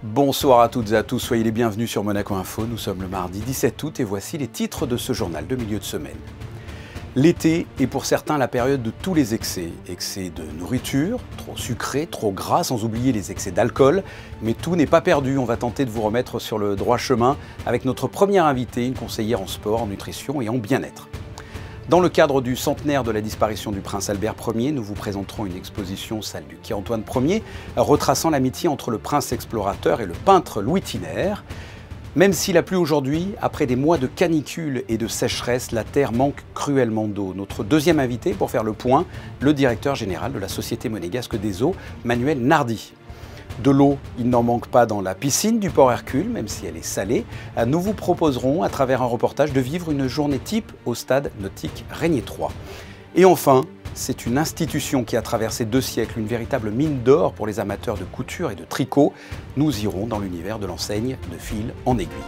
Bonsoir à toutes et à tous, soyez les bienvenus sur Monaco Info. Nous sommes le mardi 17 août et voici les titres de ce journal de milieu de semaine. L'été est pour certains la période de tous les excès. Excès de nourriture, trop sucré, trop gras, sans oublier les excès d'alcool. Mais tout n'est pas perdu, on va tenter de vous remettre sur le droit chemin avec notre première invitée, une conseillère en sport, en nutrition et en bien-être. Dans le cadre du centenaire de la disparition du prince Albert Ier, nous vous présenterons une exposition, celle du quai Antoine Ier, retraçant l'amitié entre le prince explorateur et le peintre Louis Thiner. Même s'il a plu aujourd'hui, après des mois de canicule et de sécheresse, la terre manque cruellement d'eau. Notre deuxième invité pour faire le point, le directeur général de la Société monégasque des eaux, Manuel Nardi. De l'eau, il n'en manque pas dans la piscine du port Hercule, même si elle est salée. Nous vous proposerons, à travers un reportage, de vivre une journée type au stade nautique Régnier 3. Et enfin, c'est une institution qui a traversé 2 siècles, une véritable mine d'or pour les amateurs de couture et de tricot. Nous irons dans l'univers de l'enseigne de fil en aiguille.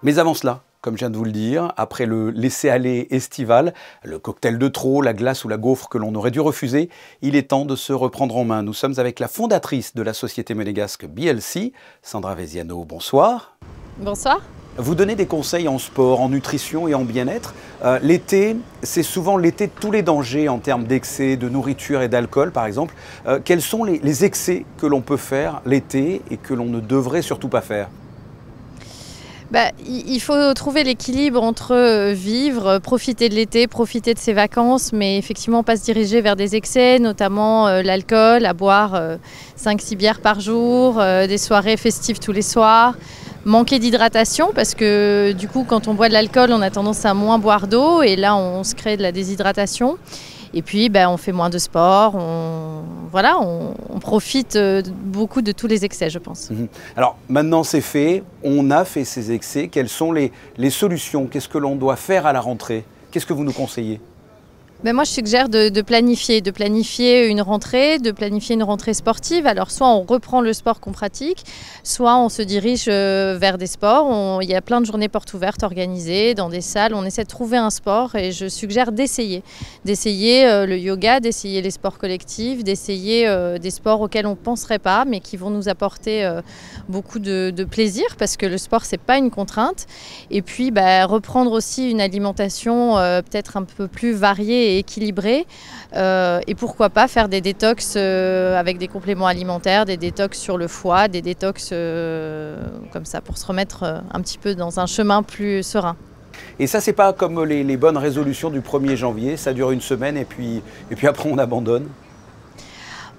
Mais avant cela, comme je viens de vous le dire, après le laisser-aller estival, le cocktail de trop, la glace ou la gaufre que l'on aurait dû refuser, il est temps de se reprendre en main. Nous sommes avec la fondatrice de la société monégasque BLC, Sandra Veziano. Bonsoir. Bonsoir. Vous donnez des conseils en sport, en nutrition et en bien-être. L'été, c'est souvent l'été de tous les dangers en termes d'excès, de nourriture et d'alcool, par exemple. Quels sont les excès que l'on peut faire l'été et que l'on ne devrait surtout pas faire ? Il faut trouver l'équilibre entre vivre, profiter de l'été, profiter de ses vacances, mais effectivement pas se diriger vers des excès, notamment l'alcool, à boire 5-6 bières par jour, des soirées festives tous les soirs. Manquer d'hydratation parce que du coup quand on boit de l'alcool on a tendance à moins boire d'eau et là on se crée de la déshydratation. Et puis on fait moins de sport, on profite beaucoup de tous les excès je pense. Alors maintenant c'est fait, on a fait ces excès, quelles sont les solutions? Qu'est-ce que l'on doit faire à la rentrée? Qu'est-ce que vous nous conseillez? Moi, je suggère de planifier une rentrée sportive. Alors, soit on reprend le sport qu'on pratique, soit on se dirige vers des sports. Il y a plein de journées portes ouvertes organisées dans des salles. On essaie de trouver un sport et je suggère d'essayer le yoga, d'essayer les sports collectifs, d'essayer des sports auxquels on ne penserait pas, mais qui vont nous apporter beaucoup de plaisir parce que le sport, c'est pas une contrainte. Et puis, reprendre aussi une alimentation peut-être un peu plus variée et équilibré et pourquoi pas faire des détox avec des compléments alimentaires, des détox sur le foie, des détox comme ça pour se remettre un petit peu dans un chemin plus serein. Et ça, c'est pas comme les bonnes résolutions du 1er janvier, ça dure une semaine et puis après on abandonne?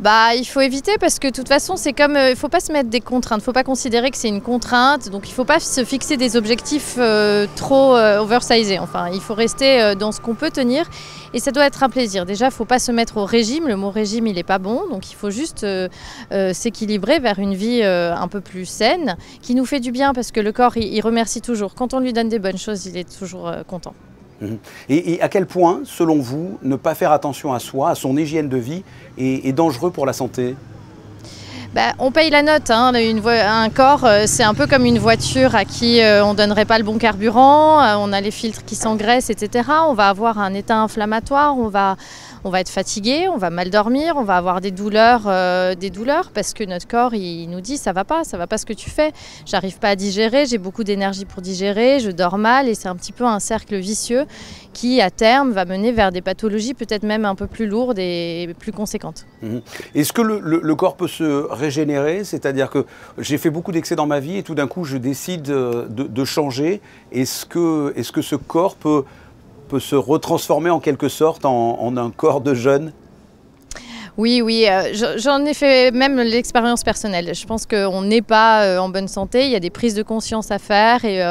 Il faut éviter parce que de toute façon, c'est comme, il ne faut pas se mettre des contraintes, il ne faut pas considérer que c'est une contrainte, donc il ne faut pas se fixer des objectifs trop oversizés. Enfin, il faut rester dans ce qu'on peut tenir et ça doit être un plaisir. Déjà, il ne faut pas se mettre au régime, le mot régime, il n'est pas bon, donc il faut juste s'équilibrer vers une vie un peu plus saine, qui nous fait du bien parce que le corps, il remercie toujours. Quand on lui donne des bonnes choses, il est toujours content. Et à quel point, selon vous, ne pas faire attention à soi, à son hygiène de vie, est dangereux pour la santé? On paye la note, hein. Un corps, c'est un peu comme une voiture à qui on ne donnerait pas le bon carburant, on a les filtres qui s'engraissent, etc. On va avoir un état inflammatoire, on va être fatigué, on va mal dormir, on va avoir des douleurs parce que notre corps il nous dit ça va pas ce que tu fais, j'arrive pas à digérer, j'ai beaucoup d'énergie pour digérer, je dors mal et c'est un petit peu un cercle vicieux qui à terme va mener vers des pathologies peut-être même un peu plus lourdes et plus conséquentes. Est-ce que le corps peut se régénérer? C'est-à-dire que j'ai fait beaucoup d'excès dans ma vie et tout d'un coup je décide de changer. Est-ce que ce corps peut se retransformer en quelque sorte en un corps de jeune? Oui, j'en ai fait même l'expérience personnelle. Je pense qu'on n'est pas en bonne santé, il y a des prises de conscience à faire et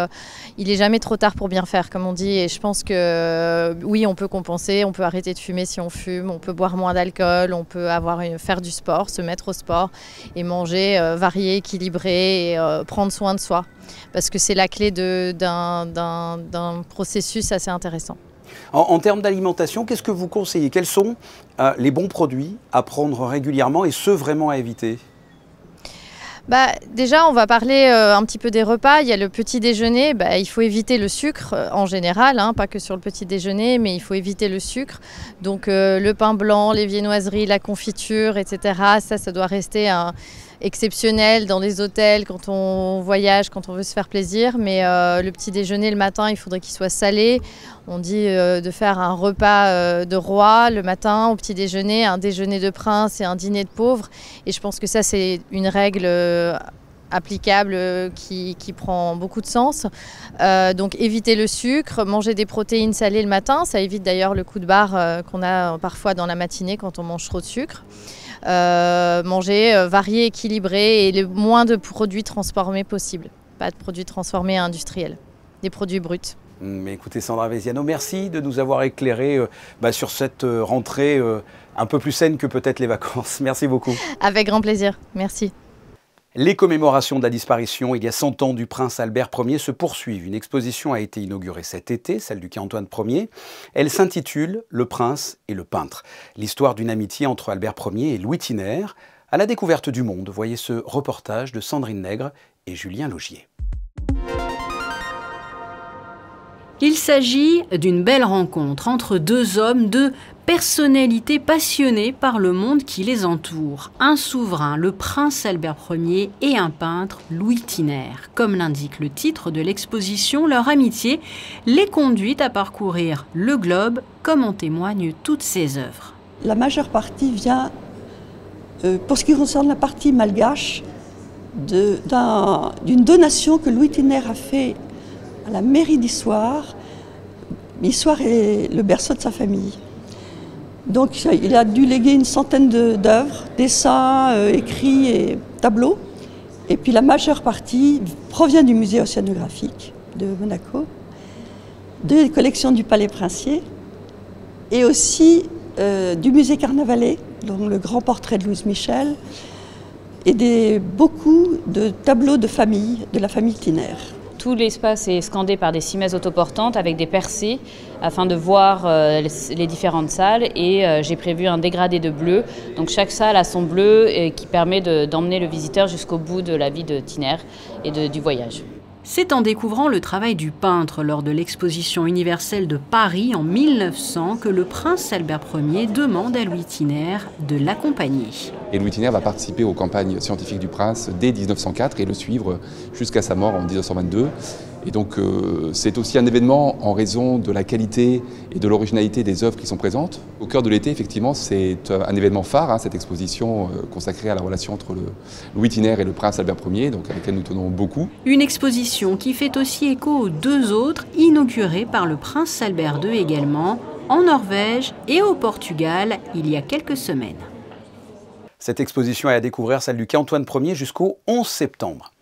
il n'est jamais trop tard pour bien faire, comme on dit. Et je pense que oui, on peut compenser, on peut arrêter de fumer si on fume, on peut boire moins d'alcool, on peut faire du sport, se mettre au sport et manger varié, équilibré et prendre soin de soi. Parce que c'est la clé d'un processus assez intéressant. En termes d'alimentation, qu'est-ce que vous conseillez? Quels sont les bons produits à prendre régulièrement et ceux vraiment à éviter? Déjà, on va parler un petit peu des repas. Il y a le petit déjeuner. Il faut éviter le sucre en général, hein, pas que sur le petit déjeuner, mais il faut éviter le sucre. Donc le pain blanc, les viennoiseries, la confiture, etc. Ça doit rester exceptionnel dans des hôtels, quand on voyage, quand on veut se faire plaisir. Mais le petit déjeuner le matin, il faudrait qu'il soit salé. On dit de faire un repas de roi le matin au petit déjeuner, un déjeuner de prince et un dîner de pauvre. Et je pense que ça, c'est une règle applicable qui prend beaucoup de sens. Donc éviter le sucre, manger des protéines salées le matin, ça évite d'ailleurs le coup de barre qu'on a parfois dans la matinée quand on mange trop de sucre. Manger varié, équilibré et le moins de produits transformés possible. Pas de produits transformés industriels, des produits bruts. Mais écoutez Sandra Veziano, merci de nous avoir éclairé sur cette rentrée un peu plus saine que peut-être les vacances. Merci beaucoup. Avec grand plaisir, merci. Les commémorations de la disparition il y a 100 ans du prince Albert Ier se poursuivent. Une exposition a été inaugurée cet été, celle du quai Antoine Ier. Elle s'intitule « Le prince et le peintre ». L'histoire d'une amitié entre Albert Ier et Louis Thiner. À la découverte du monde, voyez ce reportage de Sandrine Nègre et Julien Laugier. Il s'agit d'une belle rencontre entre deux hommes, deux personnalités passionnées par le monde qui les entoure. Un souverain, le prince Albert Ier, et un peintre, Louis Thiner. Comme l'indique le titre de l'exposition, leur amitié les conduit à parcourir le globe, comme en témoignent toutes ses œuvres. La majeure partie vient, pour ce qui concerne la partie malgache, d'une donation que Louis Thiner a fait à la mairie d'Issoire. Issoire est le berceau de sa famille. Donc il a dû léguer une centaine d'œuvres, dessins, écrits et tableaux. Et puis la majeure partie provient du musée océanographique de Monaco, des collections du Palais Princier et aussi du musée Carnavalet, donc le grand portrait de Louise Michel, et beaucoup de tableaux de famille, de la famille Thiner. Tout l'espace est scandé par des cimaises autoportantes avec des percées afin de voir les différentes salles et j'ai prévu un dégradé de bleu. Donc chaque salle a son bleu qui permet d'emmener le visiteur jusqu'au bout de la vie de Thiner et du voyage. C'est en découvrant le travail du peintre lors de l'exposition universelle de Paris en 1900 que le prince Albert Ier demande à Louis Thiner de l'accompagner. Et Louis Thiner va participer aux campagnes scientifiques du prince dès 1904 et le suivre jusqu'à sa mort en 1922. Et donc c'est aussi un événement en raison de la qualité et de l'originalité des œuvres qui sont présentes. Au cœur de l'été, effectivement, c'est un événement phare, cette exposition consacrée à la relation entre Louis Thiner et le prince Albert Ier, donc à laquelle nous tenons beaucoup. Une exposition qui fait aussi écho aux deux autres, inaugurées par le prince Albert II également, en Norvège et au Portugal, il y a quelques semaines. Cette exposition est à découvrir, celle du quai Antoine Ier, jusqu'au 11 septembre.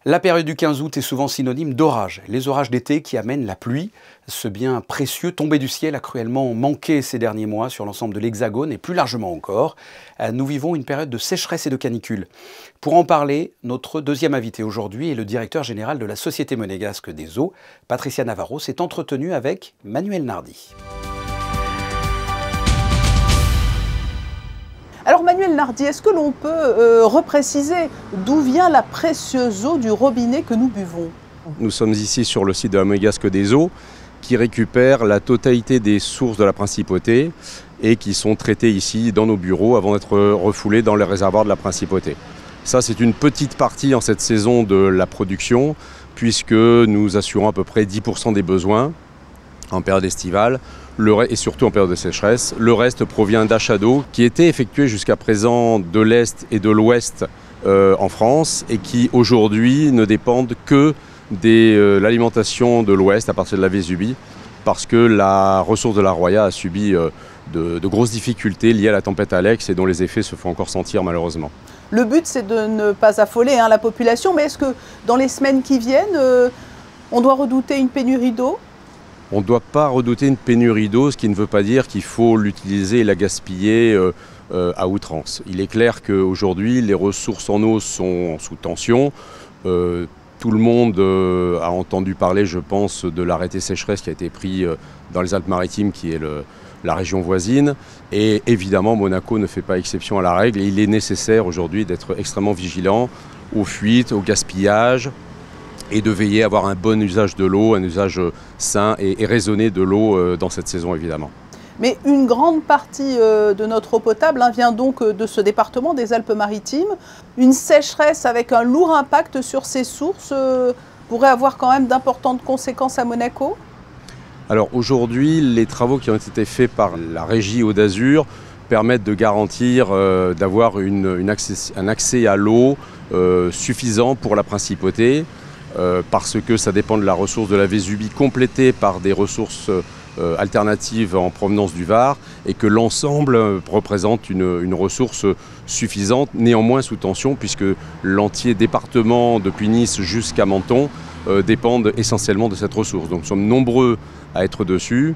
La période du 15 août est souvent synonyme d'orage. Les orages d'été qui amènent la pluie, ce bien précieux tombé du ciel a cruellement manqué ces derniers mois sur l'ensemble de l'Hexagone et plus largement encore. Nous vivons une période de sécheresse et de canicule. Pour en parler, notre deuxième invité aujourd'hui est le directeur général de la Société monégasque des eaux. Patricia Navarro s'est entretenue avec Manuel Nardi. Alors Manuel Nardi, est-ce que l'on peut repréciser d'où vient la précieuse eau du robinet que nous buvons? Nous sommes ici sur le site de la Monégasque des eaux qui récupère la totalité des sources de la principauté et qui sont traitées ici dans nos bureaux avant d'être refoulées dans les réservoirs de la principauté. Ça, c'est une petite partie en cette saison de la production puisque nous assurons à peu près 10% des besoins en période estivale. Et surtout en période de sécheresse. Le reste provient d'achats d'eau qui étaient effectués jusqu'à présent de l'Est et de l'Ouest en France et qui aujourd'hui ne dépendent que de l'alimentation de l'Ouest à partir de la Vésubie parce que la ressource de la Roya a subi de grosses difficultés liées à la tempête Alex et dont les effets se font encore sentir malheureusement. Le but c'est de ne pas affoler la population, mais est-ce que dans les semaines qui viennent, on doit redouter une pénurie d'eau ? On ne doit pas redouter une pénurie d'eau, ce qui ne veut pas dire qu'il faut l'utiliser et la gaspiller à outrance. Il est clair qu'aujourd'hui, les ressources en eau sont sous tension. Tout le monde a entendu parler, je pense, de l'arrêté sécheresse qui a été pris dans les Alpes-Maritimes, qui est la région voisine. Et évidemment, Monaco ne fait pas exception à la règle. Et il est nécessaire aujourd'hui d'être extrêmement vigilant aux fuites, au gaspillage, et de veiller à avoir un bon usage de l'eau, un usage sain et raisonné de l'eau dans cette saison évidemment. Mais une grande partie de notre eau potable vient donc de ce département des Alpes-Maritimes. Une sécheresse avec un lourd impact sur ces sources pourrait avoir quand même d'importantes conséquences à Monaco? Alors aujourd'hui, les travaux qui ont été faits par la régie Eau d'Azur permettent de garantir d'avoir un accès à l'eau suffisant pour la principauté, parce que ça dépend de la ressource de la Vésubie complétée par des ressources alternatives en provenance du Var, et que l'ensemble représente une ressource suffisante, néanmoins sous tension, puisque l'entier département depuis Nice jusqu'à Menton dépendent essentiellement de cette ressource. Donc nous sommes nombreux à être dessus.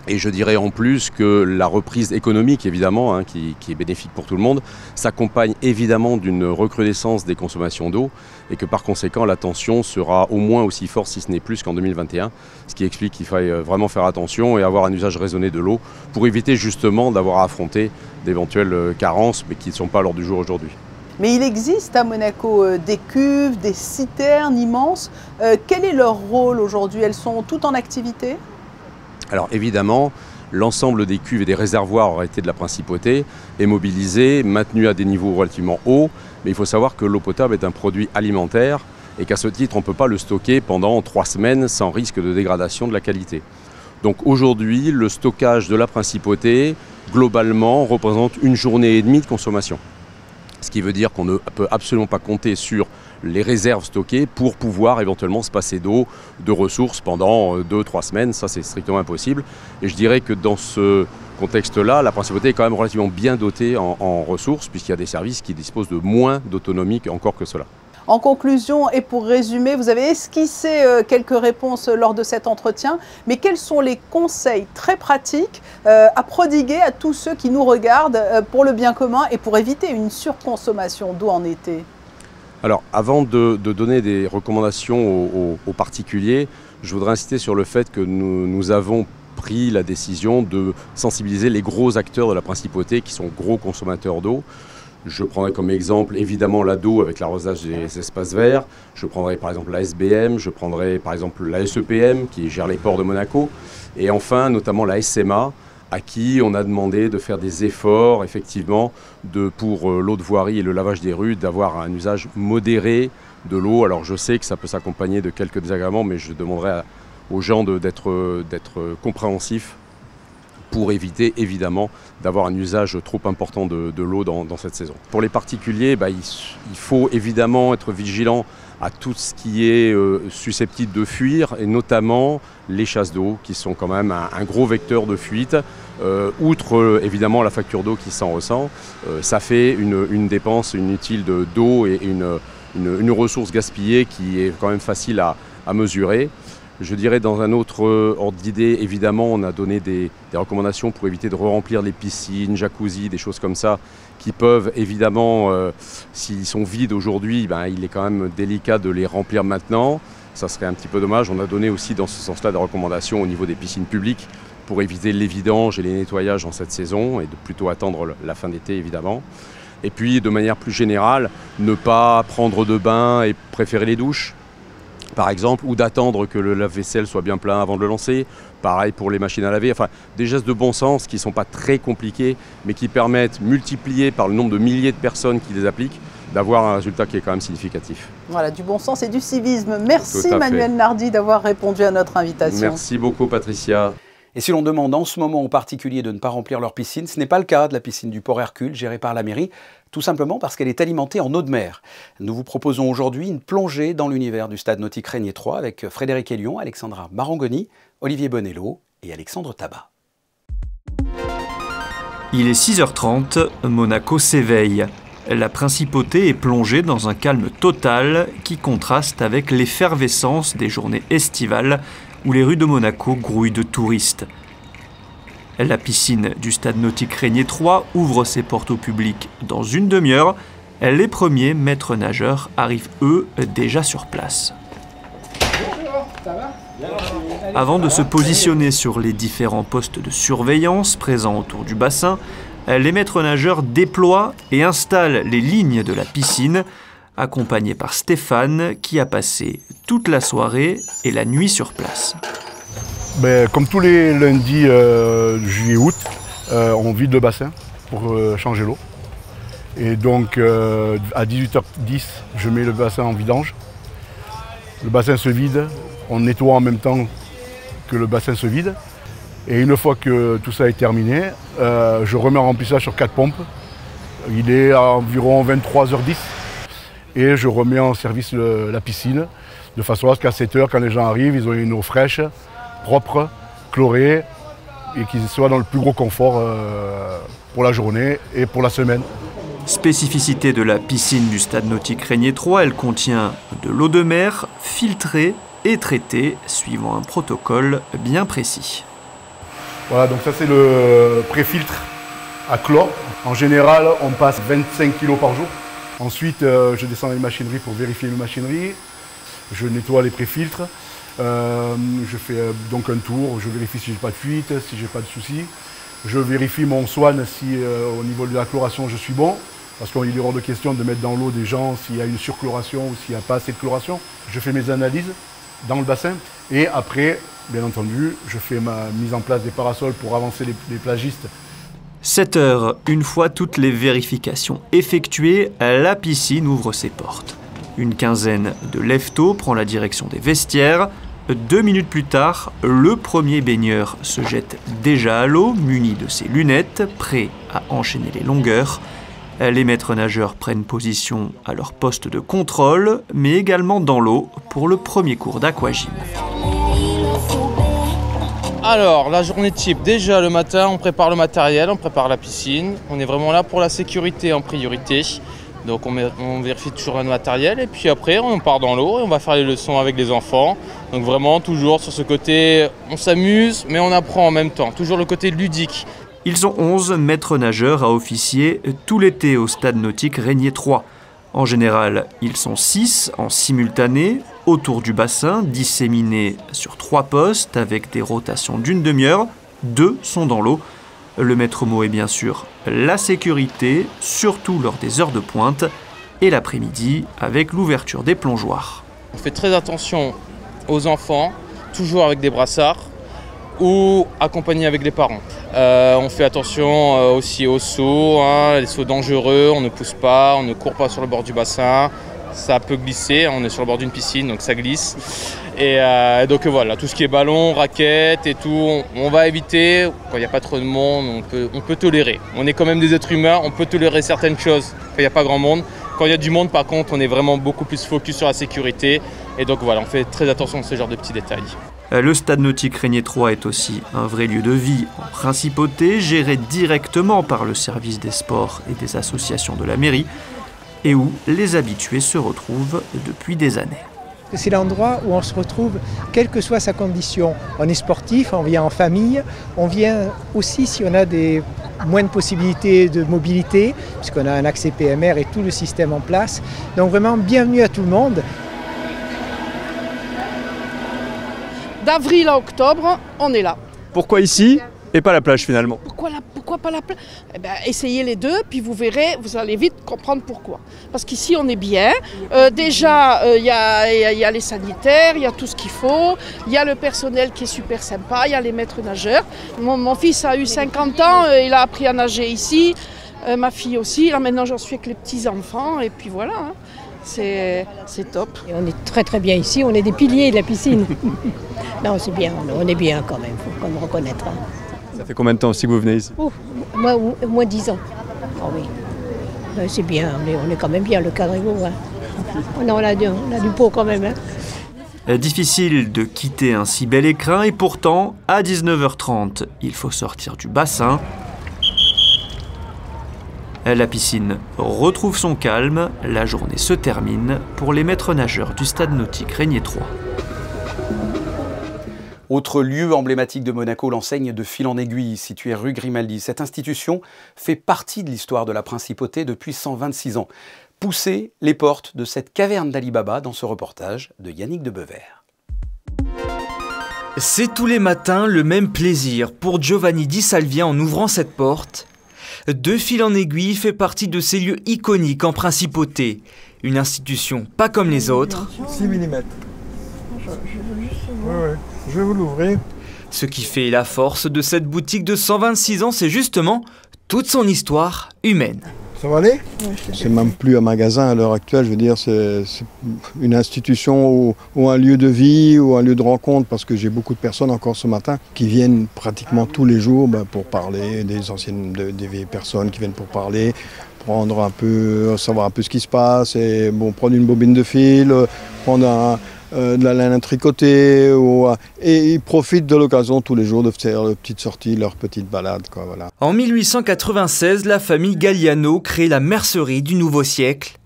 Et je dirais en plus que la reprise économique, évidemment, qui est bénéfique pour tout le monde, s'accompagne évidemment d'une recrudescence des consommations d'eau, et que par conséquent la tension sera au moins aussi forte, si ce n'est plus, qu'en 2021, ce qui explique qu'il faille vraiment faire attention et avoir un usage raisonné de l'eau pour éviter justement d'avoir à affronter d'éventuelles carences, mais qui ne sont pas à l'ordre du jour aujourd'hui. Mais il existe à Monaco des cuves, des citernes immenses. Quel est leur rôle aujourd'hui? Elles sont toutes en activité? Alors évidemment, l'ensemble des cuves et des réservoirs arrêtés de la principauté est mobilisé, maintenu à des niveaux relativement hauts, mais il faut savoir que l'eau potable est un produit alimentaire et qu'à ce titre, on ne peut pas le stocker pendant 3 semaines sans risque de dégradation de la qualité. Donc aujourd'hui, le stockage de la principauté, globalement, représente 1 journée et demie de consommation. Ce qui veut dire qu'on ne peut absolument pas compter sur les réserves stockées pour pouvoir éventuellement se passer d'eau, de ressources pendant 2-3 semaines. Ça, c'est strictement impossible. Et je dirais que dans ce contexte-là, la principauté est quand même relativement bien dotée en ressources, puisqu'il y a des services qui disposent de moins d'autonomie encore que cela. En conclusion et pour résumer, vous avez esquissé quelques réponses lors de cet entretien, mais quels sont les conseils très pratiques à prodiguer à tous ceux qui nous regardent pour le bien commun et pour éviter une surconsommation d'eau en été? Alors, avant de donner des recommandations aux particuliers, je voudrais insister sur le fait que nous avons pris la décision de sensibiliser les gros acteurs de la principauté qui sont gros consommateurs d'eau. Je prendrai comme exemple évidemment l'ADO avec l'arrosage des espaces verts. Je prendrai par exemple la SBM, je prendrai par exemple la SEPM qui gère les ports de Monaco. Et enfin notamment la SMA à qui on a demandé de faire des efforts effectivement pour l'eau de voirie et le lavage des rues, d'avoir un usage modéré de l'eau. Alors je sais que ça peut s'accompagner de quelques désagréments, mais je demanderai aux gens d'être compréhensifs pour éviter évidemment d'avoir un usage trop important de l'eau dans cette saison. Pour les particuliers, il faut évidemment être vigilant à tout ce qui est susceptible de fuir, et notamment les chasses d'eau qui sont quand même un gros vecteur de fuite. Outre évidemment la facture d'eau qui s'en ressent, ça fait une dépense inutile d'eau et une ressource gaspillée qui est quand même facile à mesurer. Je dirais dans un autre ordre d'idée, évidemment, on a donné des recommandations pour éviter de re-remplir les piscines, jacuzzi, des choses comme ça, qui peuvent évidemment, s'ils sont vides aujourd'hui, il est quand même délicat de les remplir maintenant. Ça serait un petit peu dommage. On a donné aussi dans ce sens-là des recommandations au niveau des piscines publiques pour éviter les vidanges et les nettoyages en cette saison et de plutôt attendre la fin d'été évidemment. Et puis de manière plus générale, ne pas prendre de bain et préférer les douches, par exemple, ou d'attendre que le lave-vaisselle soit bien plein avant de le lancer. Pareil pour les machines à laver. Enfin, des gestes de bon sens qui ne sont pas très compliqués, mais qui permettent, multipliés par le nombre de milliers de personnes qui les appliquent, d'avoir un résultat qui est quand même significatif. Voilà, du bon sens et du civisme. Merci Manuel Nardi d'avoir répondu à notre invitation. Merci beaucoup Patricia. Et si l'on demande en ce moment aux particuliers de ne pas remplir leur piscine, ce n'est pas le cas de la piscine du Port Hercule, gérée par la mairie, tout simplement parce qu'elle est alimentée en eau de mer. Nous vous proposons aujourd'hui une plongée dans l'univers du stade nautique Régnier 3 avec Frédéric Hélion, Alexandra Marangoni, Olivier Bonello et Alexandre Tabat. Il est 6h30, Monaco s'éveille. La principauté est plongée dans un calme total qui contraste avec l'effervescence des journées estivales où les rues de Monaco grouillent de touristes. La piscine du stade nautique Régnier 3 ouvre ses portes au public dans une demi-heure. Les premiers maîtres nageurs arrivent, eux, déjà sur place. Bonjour, ça va ? Avant de se positionner sur les différents postes de surveillance présents autour du bassin, les maîtres nageurs déploient et installent les lignes de la piscine, accompagné par Stéphane qui a passé toute la soirée et la nuit sur place. Comme tous les lundis juillet-août, on vide le bassin pour changer l'eau. Et donc à 18h10, je mets le bassin en vidange. Le bassin se vide, on nettoie en même temps que le bassin se vide. Et une fois que tout ça est terminé, je remets en remplissage sur 4 pompes. Il est à environ 23h10 et je remets en service la piscine de façon à ce qu'à 7h, quand les gens arrivent, ils ont une eau fraîche, propre, chlorée et qu'ils soient dans le plus gros confort pour la journée et pour la semaine. Spécificité de la piscine du stade nautique Régnier 3, elle contient de l'eau de mer filtrée et traitée suivant un protocole bien précis. Voilà, donc ça c'est le pré-filtre à chlore. En général, on passe 25 kg par jour. Ensuite, je descends dans les machineries pour vérifier les machineries. Je nettoie les pré-filtres. Je fais donc un tour, je vérifie si j'ai pas de fuite, si j'ai pas de soucis. Je vérifie mon swan si au niveau de la chloration je suis bon. Parce qu'il est hors de question de mettre dans l'eau des gens s'il y a une surchloration ou s'il n'y a pas assez de chloration. Je fais mes analyses dans le bassin et après, bien entendu, je fais ma mise en place des parasols pour avancer les plagistes. 7 heures, une fois toutes les vérifications effectuées, la piscine ouvre ses portes. Une quinzaine de lève-tôt prend la direction des vestiaires. 2 minutes plus tard, le premier baigneur se jette déjà à l'eau, muni de ses lunettes, prêt à enchaîner les longueurs. Les maîtres nageurs prennent position à leur poste de contrôle, mais également dans l'eau pour le premier cours d'aquagym. Alors, la journée type, déjà le matin, on prépare le matériel, on prépare la piscine. On est vraiment là pour la sécurité en priorité. Donc on vérifie toujours le matériel et puis après on part dans l'eau et on va faire les leçons avec les enfants. Donc vraiment toujours sur ce côté, on s'amuse mais on apprend en même temps, toujours le côté ludique. Ils sont 11 maîtres nageurs à officier tout l'été au stade nautique Régnier 3. En général, ils sont 6 en simultané, autour du bassin, disséminés sur 3 postes avec des rotations d'une demi-heure. 2 sont dans l'eau. Le maître mot est bien sûr la sécurité, surtout lors des heures de pointe, et l'après-midi avec l'ouverture des plongeoires. On fait très attention aux enfants, toujours avec des brassards ou accompagnés avec les parents. On fait attention aussi aux sauts, les sauts dangereux, on ne pousse pas, on ne court pas sur le bord du bassin, ça peut glisser, on est sur le bord d'une piscine donc ça glisse. Et donc voilà, tout ce qui est ballon, raquettes et tout, on va éviter, quand il n'y a pas trop de monde, on peut tolérer. On est quand même des êtres humains, on peut tolérer certaines choses quand il n'y a pas grand monde. Quand il y a du monde par contre, on est vraiment beaucoup plus focus sur la sécurité. Et donc voilà, on fait très attention à ce genre de petits détails. Le stade nautique Régnier 3 est aussi un vrai lieu de vie en principauté, géré directement par le service des sports et des associations de la mairie, et où les habitués se retrouvent depuis des années. C'est l'endroit où on se retrouve, quelle que soit sa condition. On est sportif, on vient en famille, on vient aussi si on a moins de possibilités de mobilité, puisqu'on a un accès PMR et tout le système en place. Donc vraiment, bienvenue à tout le monde. D'avril à octobre, on est là. Pourquoi ici et pas la plage finalement? Pourquoi pas la plage? Essayez les deux, puis vous verrez, vous allez vite comprendre pourquoi. Parce qu'ici, on est bien. Déjà, il y a les sanitaires, il y a tout ce qu'il faut. Il y a le personnel qui est super sympa, il y a les maîtres nageurs. Mon fils a eu 50 ans, il a appris à nager ici. Ma fille aussi. Là, maintenant, j'en suis avec les petits-enfants. Et puis voilà, hein. C'est top. Et on est très très bien ici, on est des piliers de la piscine. Non, c'est bien, on est bien quand même, il faut quand même reconnaître. Hein. Ça fait combien de temps aussi que vous venez ici? Moi, au moins 10 ans. Oh oui, c'est bien, on est quand même bien, le cadre est beau. Hein. On a du pot quand même. Hein. Difficile de quitter un si bel écrin et pourtant, à 19h30, il faut sortir du bassin. La piscine retrouve son calme, la journée se termine pour les maîtres nageurs du stade nautique Régnier 3. Autre lieu emblématique de Monaco, l'enseigne de Fil en Aiguille, située rue Grimaldi. Cette institution fait partie de l'histoire de la principauté depuis 126 ans. Poussez les portes de cette caverne d'Ali Baba dans ce reportage de Yannick de Bever. C'est tous les matins le même plaisir pour Giovanni Di Salvia en ouvrant cette porte. De Fil en Aiguille fait partie de ces lieux iconiques en principauté. Une institution pas comme les autres. 6 mm. Je vais vous l'ouvrir. Ce qui fait la force de cette boutique de 126 ans, c'est justement toute son histoire humaine. Ça va aller? C'est même plus un magasin à l'heure actuelle, je veux dire, c'est une institution ou un lieu de vie ou un lieu de rencontre, parce que j'ai beaucoup de personnes encore ce matin qui viennent pratiquement tous les jours pour parler, des vieilles personnes qui viennent pour parler, prendre un peu, savoir un peu ce qui se passe, et bon, prendre une bobine de fil, prendre de la laine à tricoter, et ils profitent de l'occasion tous les jours de faire leur petite sortie, leur petite balade, quoi, voilà. En 1896, la famille Galliano crée la mercerie du nouveau siècle.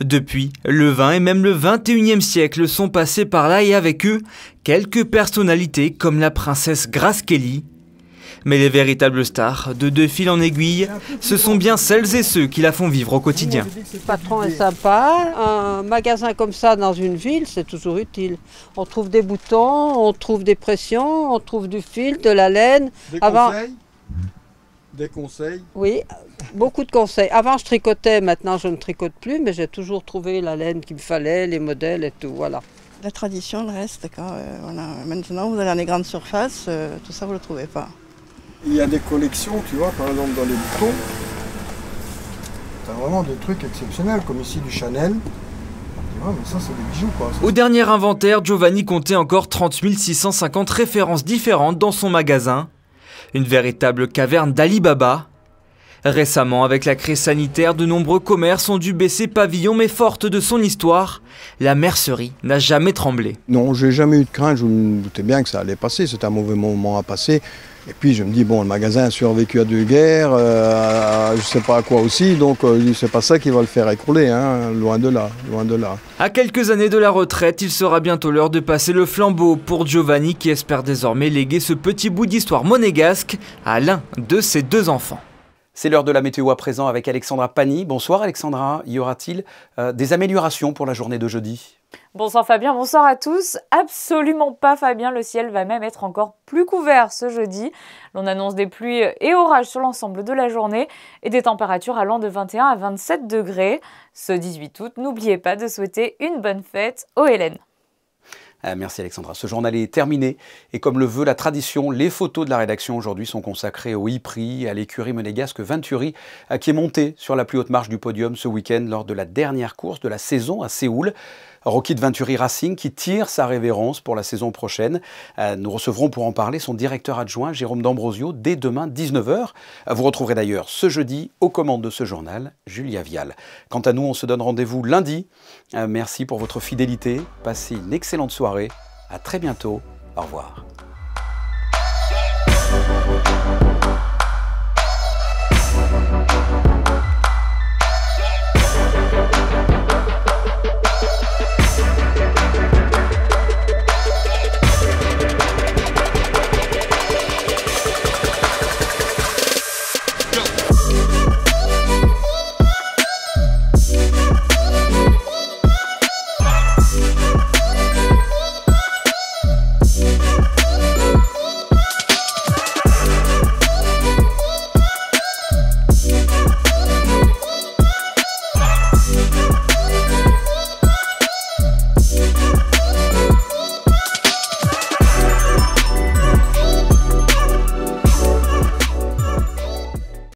Depuis, le 20 et même le 21e siècle sont passés par là, et avec eux, quelques personnalités comme la princesse Grace Kelly. Mais les véritables stars, de fil en aiguille, ce sont bien celles et ceux qui la font vivre au quotidien. Le patron est sympa. Un magasin comme ça dans une ville, c'est toujours utile. On trouve des boutons, on trouve des pressions, on trouve du fil, de la laine. Des conseils? Oui, beaucoup de conseils. Avant, je tricotais, maintenant je ne tricote plus, mais j'ai toujours trouvé la laine qu'il me fallait, les modèles et tout, voilà. La tradition, le reste, voilà. Maintenant, vous allez dans les grandes surfaces, tout ça, vous ne le trouvez pas. Il y a des collections, tu vois, par exemple dans les boutons, tu as vraiment des trucs exceptionnels, comme ici du Chanel. Tu vois, mais ça, c'est des bijoux, quoi. Au dernier inventaire, Giovanni comptait encore 30 650 références différentes dans son magasin. Une véritable caverne d'Ali Baba. Récemment, avec la crise sanitaire, de nombreux commerces ont dû baisser pavillon, mais forte de son histoire, la mercerie n'a jamais tremblé. Non, j'ai jamais eu de crainte, je me doutais bien que ça allait passer, c'était un mauvais moment à passer. Et puis je me dis, bon, le magasin a survécu à 2 guerres, je ne sais pas à quoi aussi, donc c'est pas ça qui va le faire écrouler, hein, loin de là, loin de là. À quelques années de la retraite, il sera bientôt l'heure de passer le flambeau pour Giovanni, qui espère désormais léguer ce petit bout d'histoire monégasque à l'un de ses 2 enfants. C'est l'heure de la météo à présent avec Alexandra Pani. Bonsoir Alexandra, y aura-t-il des améliorations pour la journée de jeudi ? Bonsoir Fabien, bonsoir à tous. Absolument pas Fabien, le ciel va même être encore plus couvert ce jeudi. L'on annonce des pluies et orages sur l'ensemble de la journée et des températures allant de 21 à 27 degrés. Ce 18 août, n'oubliez pas de souhaiter une bonne fête aux Hélènes. Merci Alexandra. Ce journal est terminé et comme le veut la tradition, les photos de la rédaction aujourd'hui sont consacrées au e-prix, à l'écurie monégasque Venturi qui est montée sur la plus haute marche du podium ce week-end lors de la dernière course de la saison à Séoul. Rocky de Venturi Racing qui tire sa révérence pour la saison prochaine. Nous recevrons pour en parler son directeur adjoint Jérôme D'Ambrosio dès demain 19h. Vous retrouverez d'ailleurs ce jeudi aux commandes de ce journal Julia Vial. Quant à nous, on se donne rendez-vous lundi. Merci pour votre fidélité. Passez une excellente soirée. À très bientôt. Au revoir.